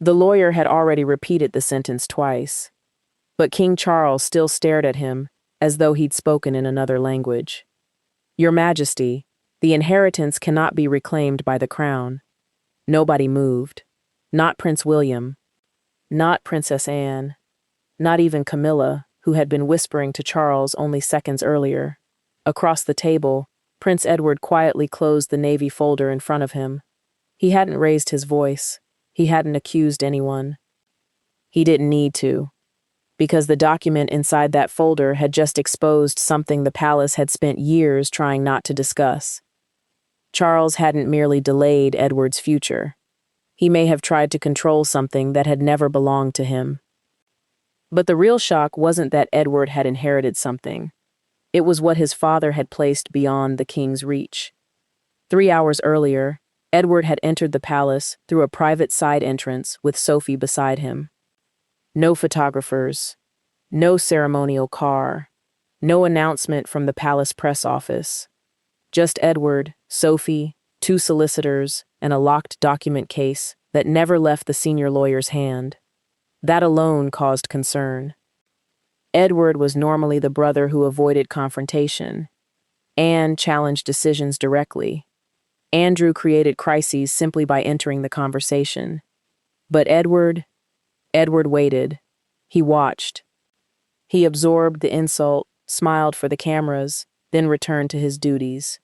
The lawyer had already repeated the sentence twice, but King Charles still stared at him as though he'd spoken in another language. "Your Majesty, the inheritance cannot be reclaimed by the crown." Nobody moved. Not Prince William. Not Princess Anne. Not even Camilla, who had been whispering to Charles only seconds earlier. Across the table, Prince Edward quietly closed the navy folder in front of him. He hadn't raised his voice. He hadn't accused anyone. He didn't need to, because the document inside that folder had just exposed something the palace had spent years trying not to discuss. Charles hadn't merely delayed Edward's future. He may have tried to control something that had never belonged to him. But the real shock wasn't that Edward had inherited something. It was what his father had placed beyond the king's reach. 3 hours earlier, Edward had entered the palace through a private side entrance with Sophie beside him. No photographers, no ceremonial car, no announcement from the palace press office. Just Edward, Sophie, 2 solicitors, and a locked document case that never left the senior lawyer's hand. That alone caused concern. Edward was normally the brother who avoided confrontation. Anne challenged decisions directly. Andrew created crises simply by entering the conversation. But Edward waited. He watched. He absorbed the insult, smiled for the cameras, then returned to his duties.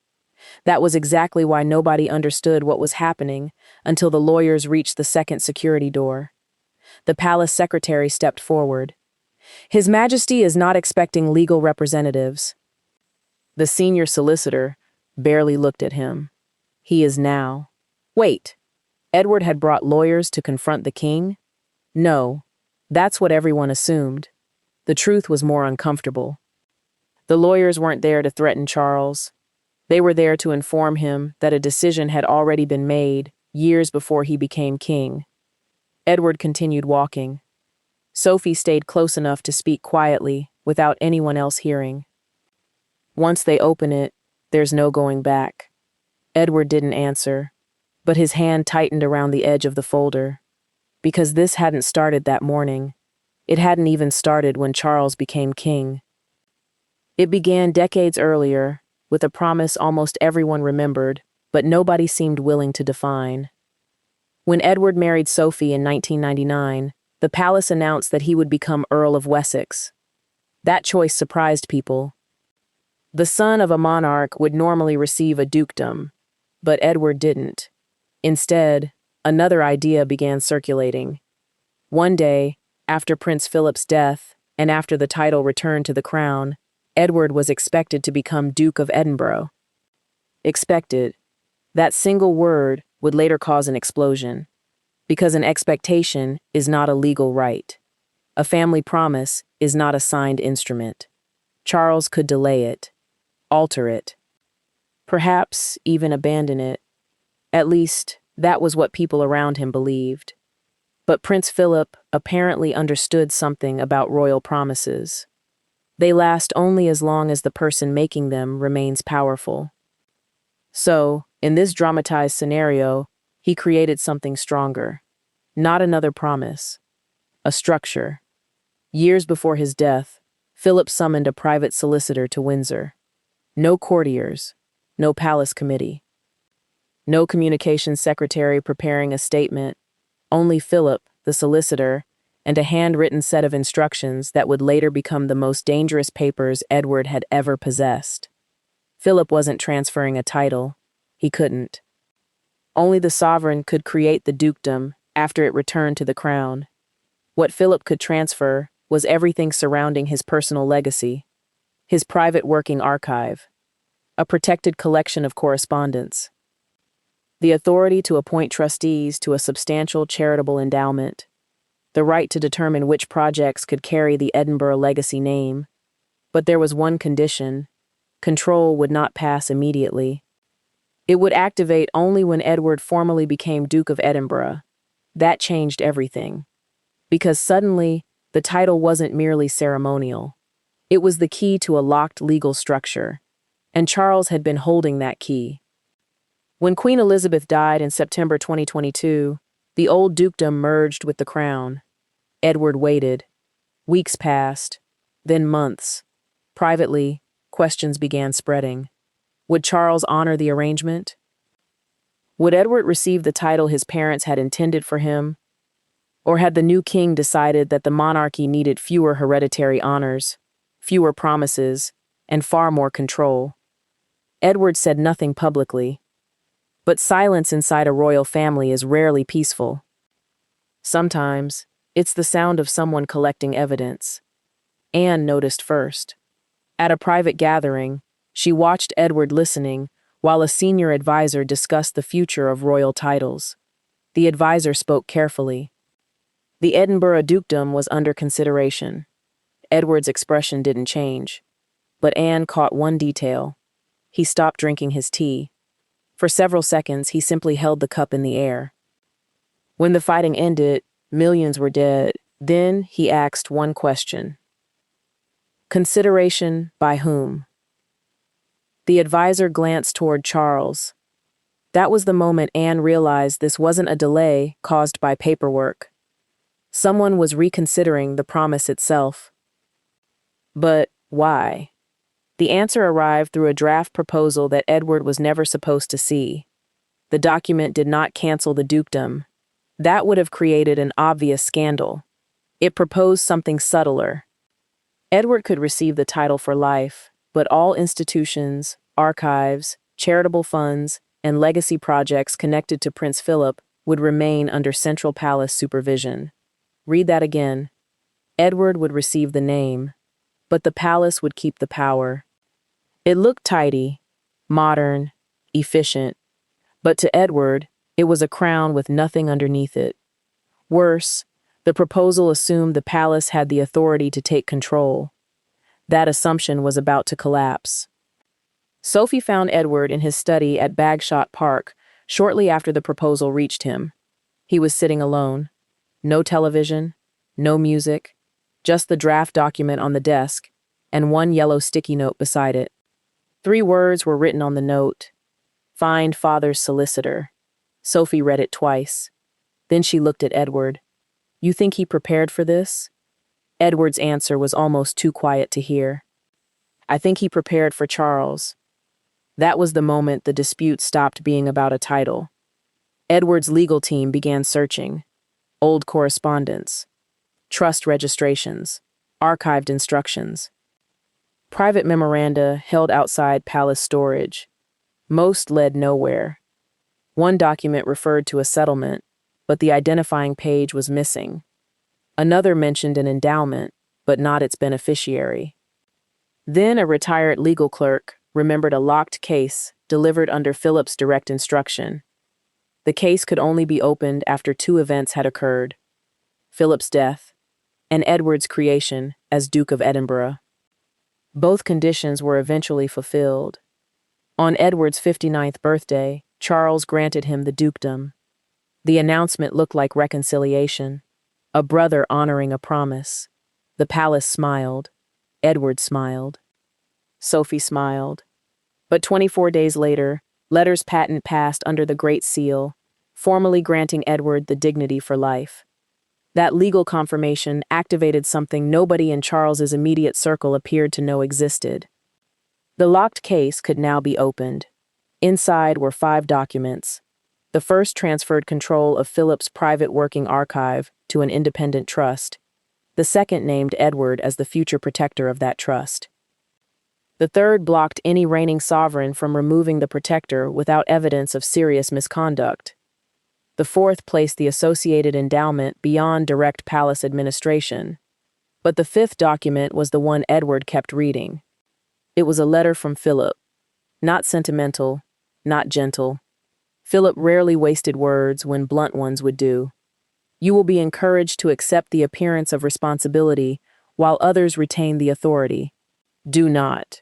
That was exactly why nobody understood what was happening until the lawyers reached the second security door. The palace secretary stepped forward. "His Majesty is not expecting legal representatives." The senior solicitor barely looked at him. "He is now." Wait, Edward had brought lawyers to confront the king? No, that's what everyone assumed. The truth was more uncomfortable. The lawyers weren't there to threaten Charles. They were there to inform him that a decision had already been made years before he became king. Edward continued walking. Sophie stayed close enough to speak quietly without anyone else hearing. "Once they open it, there's no going back." Edward didn't answer, but his hand tightened around the edge of the folder. Because this hadn't started that morning. It hadn't even started when Charles became king. It began decades earlier, with a promise almost everyone remembered, but nobody seemed willing to define. When Edward married Sophie in 1999, the palace announced that he would become Earl of Wessex. That choice surprised people. The son of a monarch would normally receive a dukedom, but Edward didn't. Instead, another idea began circulating. One day, after Prince Philip's death, and after the title returned to the crown, Edward was expected to become Duke of Edinburgh. Expected. That single word would later cause an explosion, because an expectation is not a legal right. A family promise is not a signed instrument. Charles could delay it, alter it, perhaps even abandon it. At least, that was what people around him believed. But Prince Philip apparently understood something about royal promises. They last only as long as the person making them remains powerful. So, in this dramatized scenario, he created something stronger. Not another promise. A structure. Years before his death, Philip summoned a private solicitor to Windsor. No courtiers. No palace committee. No communications secretary preparing a statement. Only Philip, the solicitor, and a handwritten set of instructions that would later become the most dangerous papers Edward had ever possessed. Philip wasn't transferring a title. He couldn't. Only the sovereign could create the dukedom after it returned to the crown. What Philip could transfer was everything surrounding his personal legacy, his private working archive, a protected collection of correspondence, the authority to appoint trustees to a substantial charitable endowment, the right to determine which projects could carry the Edinburgh legacy name. But there was one condition: control would not pass immediately. It would activate only when Edward formally became Duke of Edinburgh. That changed everything. Because suddenly, the title wasn't merely ceremonial. It was the key to a locked legal structure, and Charles had been holding that key. When Queen Elizabeth died in September 2022, The old dukedom merged with the crown. Edward waited. Weeks passed, then months. Privately, questions began spreading. Would Charles honor the arrangement? Would Edward receive the title his parents had intended for him? Or had the new king decided that the monarchy needed fewer hereditary honors, fewer promises, and far more control? Edward said nothing publicly, but silence inside a royal family is rarely peaceful. Sometimes, it's the sound of someone collecting evidence. Anne noticed first. At a private gathering, she watched Edward listening while a senior advisor discussed the future of royal titles. The advisor spoke carefully. The Edinburgh dukedom was under consideration. Edward's expression didn't change, but Anne caught one detail. He stopped drinking his tea. For several seconds, he simply held the cup in the air. When the fighting ended, millions were dead. Then he asked one question. Consideration by whom? The advisor glanced toward Charles. That was the moment Anne realized this wasn't a delay caused by paperwork. Someone was reconsidering the promise itself. But why? The answer arrived through a draft proposal that Edward was never supposed to see. The document did not cancel the dukedom. That would have created an obvious scandal. It proposed something subtler. Edward could receive the title for life, but all institutions, archives, charitable funds, and legacy projects connected to Prince Philip would remain under Central Palace supervision. Read that again. Edward would receive the name, but the palace would keep the power. It looked tidy, modern, efficient, but to Edward, it was a crown with nothing underneath it. Worse, the proposal assumed the palace had the authority to take control. That assumption was about to collapse. Sophie found Edward in his study at Bagshot Park shortly after the proposal reached him. He was sitting alone. No television, no music, just the draft document on the desk, and one yellow sticky note beside it. 3 words were written on the note. Find father's solicitor. Sophie read it twice. Then she looked at Edward. You think he prepared for this? Edward's answer was almost too quiet to hear. I think he prepared for Charles. That was the moment the dispute stopped being about a title. Edward's legal team began searching. Old correspondence, trust registrations, archived instructions. Private memoranda held outside palace storage. Most led nowhere. One document referred to a settlement, but the identifying page was missing. Another mentioned an endowment, but not its beneficiary. Then a retired legal clerk remembered a locked case delivered under Philip's direct instruction. The case could only be opened after 2 events had occurred: Philip's death and Edward's creation as Duke of Edinburgh. Both conditions were eventually fulfilled. On Edward's 59th birthday, Charles granted him the dukedom. The announcement looked like reconciliation, a brother honoring a promise. The palace smiled. Edward smiled. Sophie smiled. But 24 days later, letters patent passed under the Great Seal, formally granting Edward the dignity for life. That legal confirmation activated something nobody in Charles's immediate circle appeared to know existed. The locked case could now be opened. Inside were 5 documents. The first transferred control of Philip's private working archive to an independent trust. The second named Edward as the future protector of that trust. The third blocked any reigning sovereign from removing the protector without evidence of serious misconduct. The fourth placed the associated endowment beyond direct palace administration. But the 5th document was the one Edward kept reading. It was a letter from Philip. Not sentimental, not gentle. Philip rarely wasted words when blunt ones would do. You will be encouraged to accept the appearance of responsibility while others retain the authority. Do not.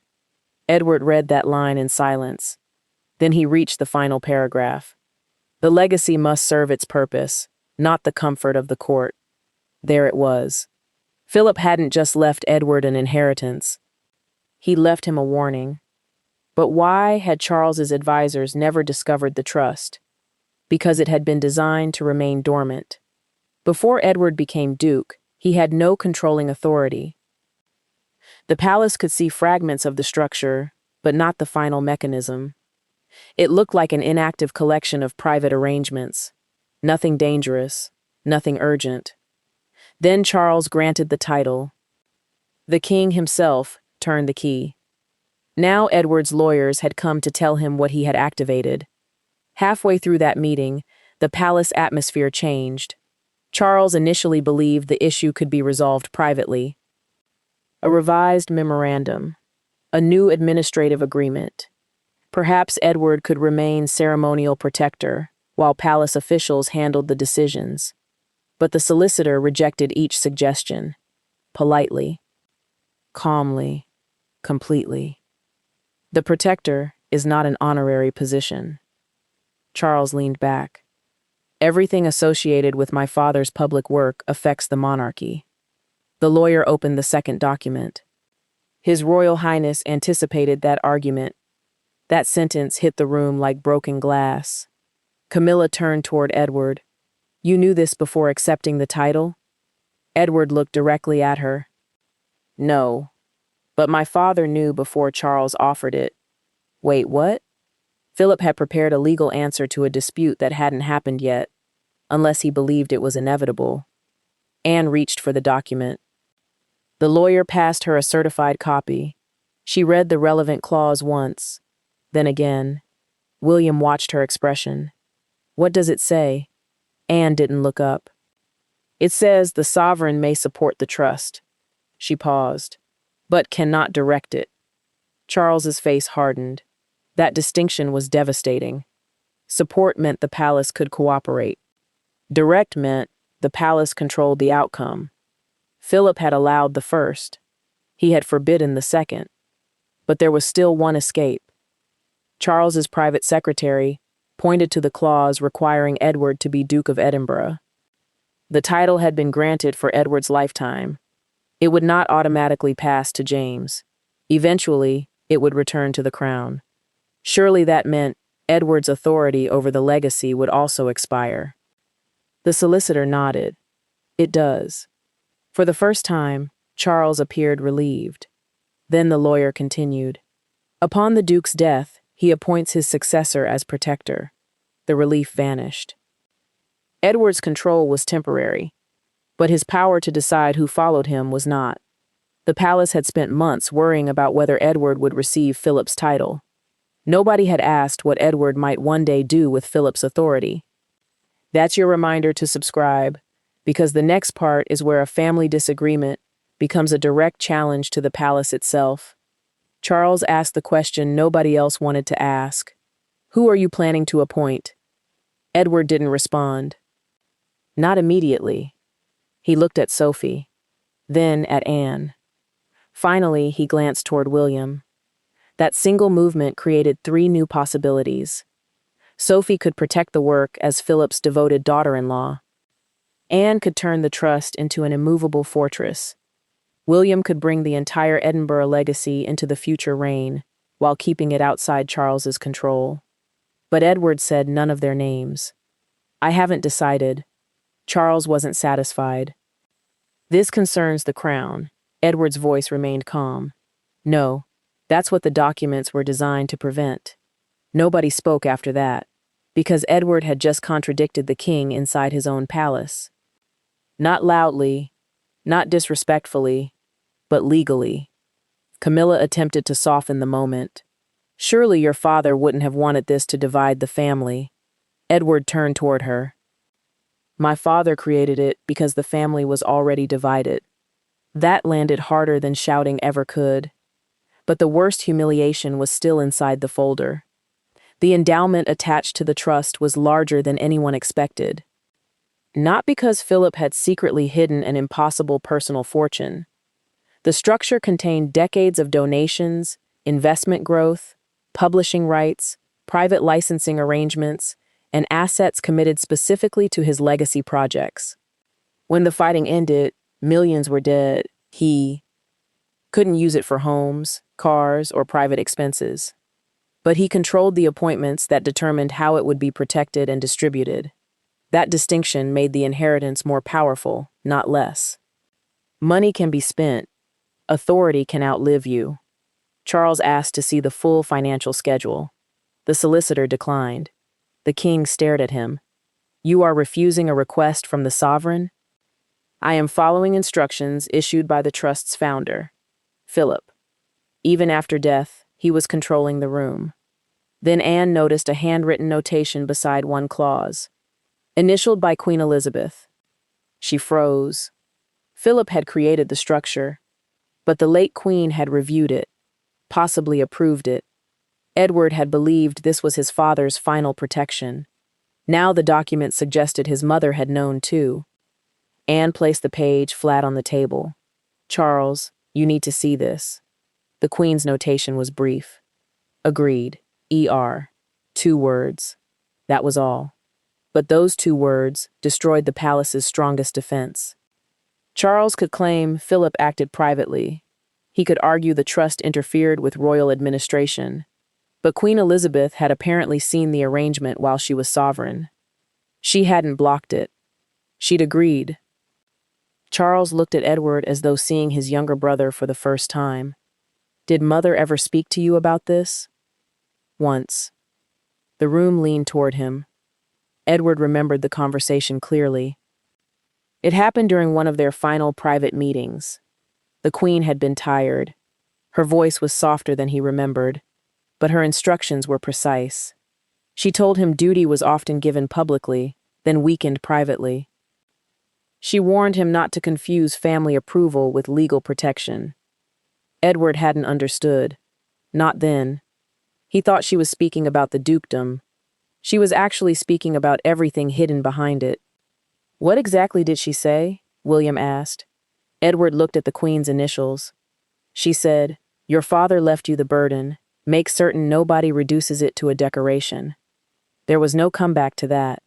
Edward read that line in silence. Then he reached the final paragraph. The legacy must serve its purpose, not the comfort of the court. There it was. Philip hadn't just left Edward an inheritance. He left him a warning. But why had Charles's advisors never discovered the trust? because it had been designed to remain dormant. Before Edward became Duke, he had no controlling authority. The palace could see fragments of the structure, but not the final mechanism. It looked like an inactive collection of private arrangements. Nothing dangerous, nothing urgent. Then Charles granted the title. The king himself turned the key. Now Edward's lawyers had come to tell him what he had activated. Halfway through that meeting, the palace atmosphere changed. Charles initially believed the issue could be resolved privately. A revised memorandum, a new administrative agreement. Perhaps Edward could remain ceremonial protector, while palace officials handled the decisions. But the solicitor rejected each suggestion, politely, calmly, completely. The protector is not an honorary position. Charles leaned back. Everything associated with my father's public work affects the monarchy. The lawyer opened the second document. His Royal Highness anticipated that argument. That sentence hit the room like broken glass. Camilla turned toward Edward. You knew this before accepting the title? Edward looked directly at her. No, but my father knew before Charles offered it. Wait, what? Philip had prepared a legal answer to a dispute that hadn't happened yet, unless he believed it was inevitable. Anne reached for the document. The lawyer passed her a certified copy. She read the relevant clause once, then again. William watched her expression. What does it say? Anne didn't look up. It says the sovereign may support the trust. She paused, but cannot direct it. Charles's face hardened. That distinction was devastating. Support meant the palace could cooperate. Direct meant the palace controlled the outcome. Philip had allowed the first. He had forbidden the second. But there was still one escape. Charles's private secretary pointed to the clause requiring Edward to be Duke of Edinburgh. The title had been granted for Edward's lifetime. It would not automatically pass to James. Eventually, it would return to the crown. Surely that meant Edward's authority over the legacy would also expire. The solicitor nodded. It does. For the first time, Charles appeared relieved. Then the lawyer continued. Upon the Duke's death, he appoints his successor as protector. The relief vanished. Edward's control was temporary, but his power to decide who followed him was not. The palace had spent months worrying about whether Edward would receive Philip's title. Nobody had asked what Edward might one day do with Philip's authority. That's your reminder to subscribe, because the next part is where a family disagreement becomes a direct challenge to the palace itself. Charles asked the question nobody else wanted to ask. Who are you planning to appoint? Edward didn't respond. Not immediately. He looked at Sophie, then at Anne. Finally, he glanced toward William. That single movement created 3 new possibilities. Sophie could protect the work as Philip's devoted daughter-in-law. Anne could turn the trust into an immovable fortress. William could bring the entire Edinburgh legacy into the future reign, while keeping it outside Charles's control. But Edward said none of their names. I haven't decided. Charles wasn't satisfied. This concerns the crown. Edward's voice remained calm. No, that's what the documents were designed to prevent. Nobody spoke after that, because Edward had just contradicted the king inside his own palace. Not loudly, not disrespectfully, but legally. Camilla attempted to soften the moment. Surely your father wouldn't have wanted this to divide the family. Edward turned toward her. My father created it because the family was already divided. That landed harder than shouting ever could. But the worst humiliation was still inside the folder. The endowment attached to the trust was larger than anyone expected. Not because Philip had secretly hidden an impossible personal fortune. The structure contained decades of donations, investment growth, publishing rights, private licensing arrangements, and assets committed specifically to his legacy projects. When the fighting ended, millions were dead. He couldn't use it for homes, cars, or private expenses. But he controlled the appointments that determined how it would be protected and distributed. That distinction made the inheritance more powerful, not less. Money can be spent. Authority can outlive you. Charles asked to see the full financial schedule. The solicitor declined. The king stared at him. You are refusing a request from the sovereign? I am following instructions issued by the trust's founder, Philip. Even after death, he was controlling the room. Then Anne noticed a handwritten notation beside one clause, initialed by Queen Elizabeth. She froze. Philip had created the structure, but the late queen had reviewed it, possibly approved it. Edward had believed this was his father's final protection. Now the document suggested his mother had known too. Anne placed the page flat on the table. Charles, you need to see this. The queen's notation was brief. Agreed. ER. 2 words. That was all. But those 2 words destroyed the palace's strongest defense. Charles could claim Philip acted privately. He could argue the trust interfered with royal administration. But Queen Elizabeth had apparently seen the arrangement while she was sovereign. She hadn't blocked it. She'd agreed. Charles looked at Edward as though seeing his younger brother for the first time. Did Mother ever speak to you about this? Once. The room leaned toward him. Edward remembered the conversation clearly. It happened during one of their final private meetings. The Queen had been tired. Her voice was softer than he remembered, but her instructions were precise. She told him duty was often given publicly, then weakened privately. She warned him not to confuse family approval with legal protection. Edward hadn't understood. Not then. He thought she was speaking about the dukedom. She was actually speaking about everything hidden behind it. What exactly did she say? William asked. Edward looked at the Queen's initials. She said, Your father left you the burden. Make certain nobody reduces it to a decoration. There was no comeback to that.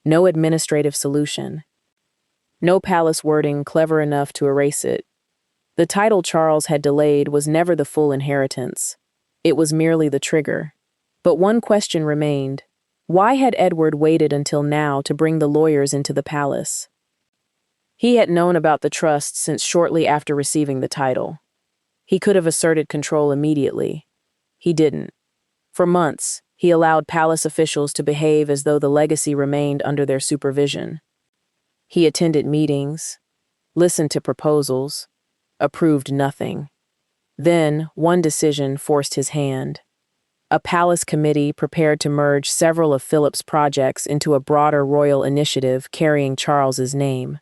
No administrative solution. No palace wording clever enough to erase it. The title Charles had delayed was never the full inheritance. It was merely the trigger. But one question remained. Why had Edward waited until now to bring the lawyers into the palace? He had known about the trust since shortly after receiving the title. He could have asserted control immediately. He didn't. For months, he allowed palace officials to behave as though the legacy remained under their supervision. He attended meetings, listened to proposals, approved nothing. Then, one decision forced his hand. A palace committee prepared to merge several of Philip's projects into a broader royal initiative carrying Charles's name.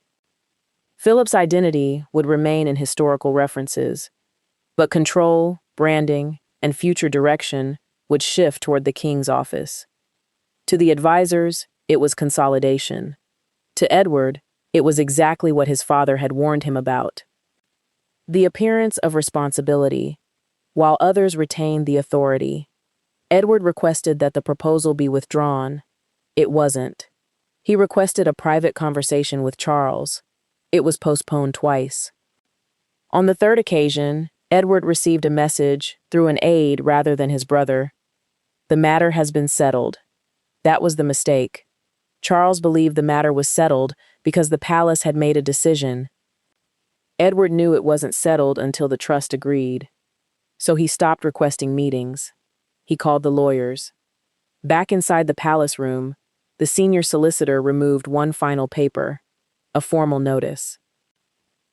Philip's identity would remain in historical references, but control, branding, and future direction would shift toward the king's office. To the advisors, it was consolidation. To Edward, it was exactly what his father had warned him about. The appearance of responsibility, while others retained the authority. Edward requested that the proposal be withdrawn. It wasn't. He requested a private conversation with Charles. It was postponed twice. On the third occasion, Edward received a message through an aide rather than his brother. The matter has been settled. That was the mistake. Charles believed the matter was settled because the palace had made a decision. Edward knew it wasn't settled until the trust agreed. So he stopped requesting meetings. He called the lawyers. Back inside the palace room, the senior solicitor removed one final paper, a formal notice.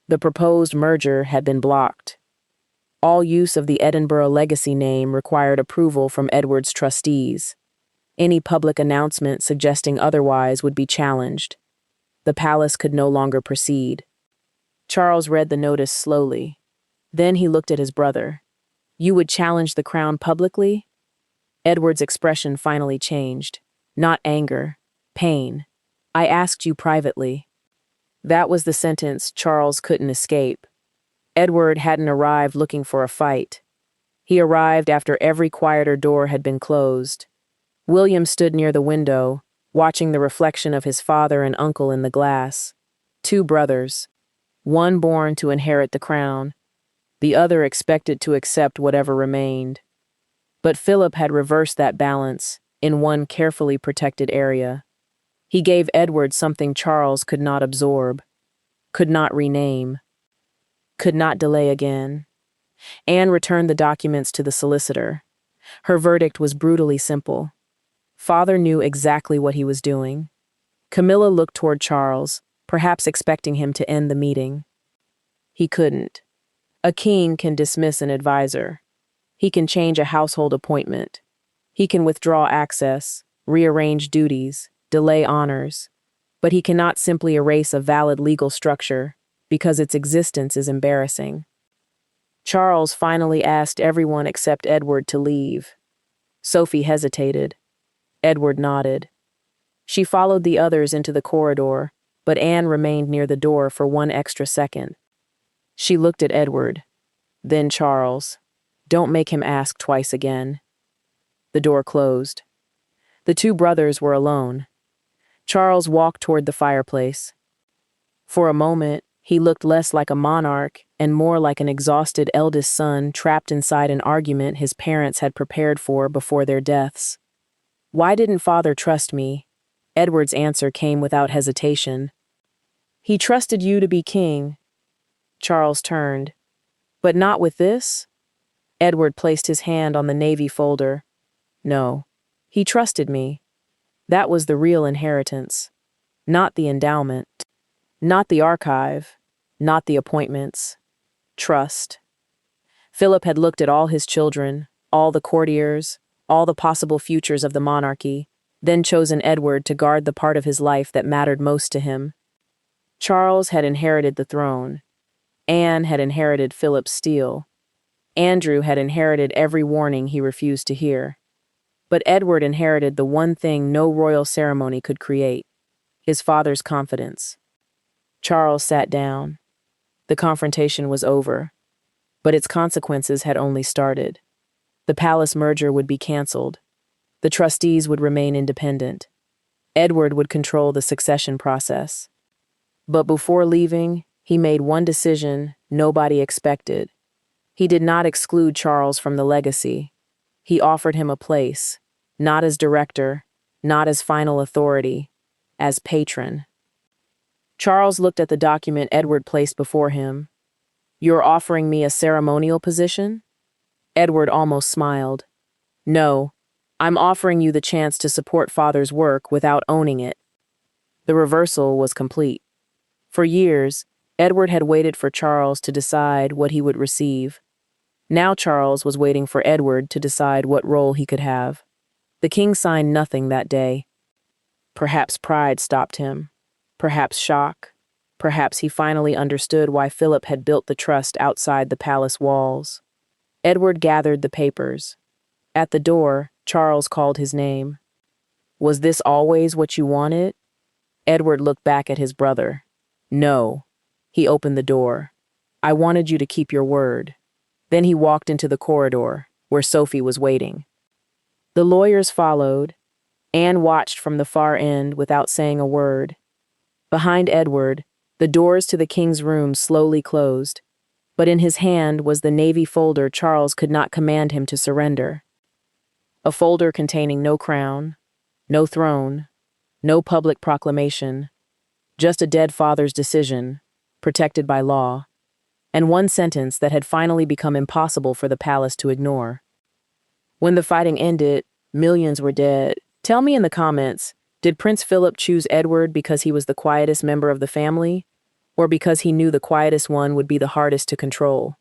The proposed merger had been blocked. All use of the Edinburgh legacy name required approval from Edward's trustees. Any public announcement suggesting otherwise would be challenged. The palace could no longer proceed. Charles read the notice slowly. Then he looked at his brother. You would challenge the crown publicly? Edward's expression finally changed. Not anger, pain. I asked you privately. That was the sentence Charles couldn't escape. Edward hadn't arrived looking for a fight. He arrived after every quieter door had been closed. William stood near the window, watching the reflection of his father and uncle in the glass. 2 brothers, one born to inherit the crown, the other expected to accept whatever remained. But Philip had reversed that balance in one carefully protected area. He gave Edward something Charles could not absorb, could not rename, could not delay again. Anne returned the documents to the solicitor. Her verdict was brutally simple. Father knew exactly what he was doing. Camilla looked toward Charles, perhaps expecting him to end the meeting. He couldn't. A king can dismiss an advisor. He can change a household appointment. He can withdraw access, rearrange duties, delay honors. But he cannot simply erase a valid legal structure because its existence is embarrassing. Charles finally asked everyone except Edward to leave. Sophie hesitated. Edward nodded. She followed the others into the corridor, but Anne remained near the door for one extra second. She looked at Edward, then Charles. Don't make him ask twice again. The door closed. The two brothers were alone. Charles walked toward the fireplace. For a moment, he looked less like a monarch and more like an exhausted eldest son trapped inside an argument his parents had prepared for before their deaths. Why didn't Father trust me? Edward's answer came without hesitation. He trusted you to be king. Charles turned. But not with this? Edward placed his hand on the navy folder. No, he trusted me. That was the real inheritance. Not the endowment. Not the archive. Not the appointments. Trust. Philip had looked at all his children, all the courtiers, all the possible futures of the monarchy, then chosen Edward to guard the part of his life that mattered most to him. Charles had inherited the throne. Anne had inherited Philip's steel. Andrew had inherited every warning he refused to hear. But Edward inherited the one thing no royal ceremony could create, his father's confidence. Charles sat down. The confrontation was over, but its consequences had only started. The palace merger would be canceled. The trustees would remain independent. Edward would control the succession process. But before leaving, he made one decision nobody expected. He did not exclude Charles from the legacy. He offered him a place, not as director, not as final authority, as patron. Charles looked at the document Edward placed before him. You're offering me a ceremonial position? Edward almost smiled. No, I'm offering you the chance to support Father's work without owning it. The reversal was complete. For years, Edward had waited for Charles to decide what he would receive. Now Charles was waiting for Edward to decide what role he could have. The king signed nothing that day. Perhaps pride stopped him. Perhaps shock. Perhaps he finally understood why Philip had built the trust outside the palace walls. Edward gathered the papers. At the door, Charles called his name. Was this always what you wanted? Edward looked back at his brother. No. He opened the door. I wanted you to keep your word. Then he walked into the corridor, where Sophie was waiting. The lawyers followed. Anne watched from the far end without saying a word. Behind Edward, the doors to the king's room slowly closed, but in his hand was the navy folder Charles could not command him to surrender. A folder containing no crown, no throne, no public proclamation, just a dead father's decision, protected by law, and one sentence that had finally become impossible for the palace to ignore. When the fighting ended, millions were dead. Tell me in the comments, did Prince Philip choose Edward because he was the quietest member of the family, or because he knew the quietest one would be the hardest to control?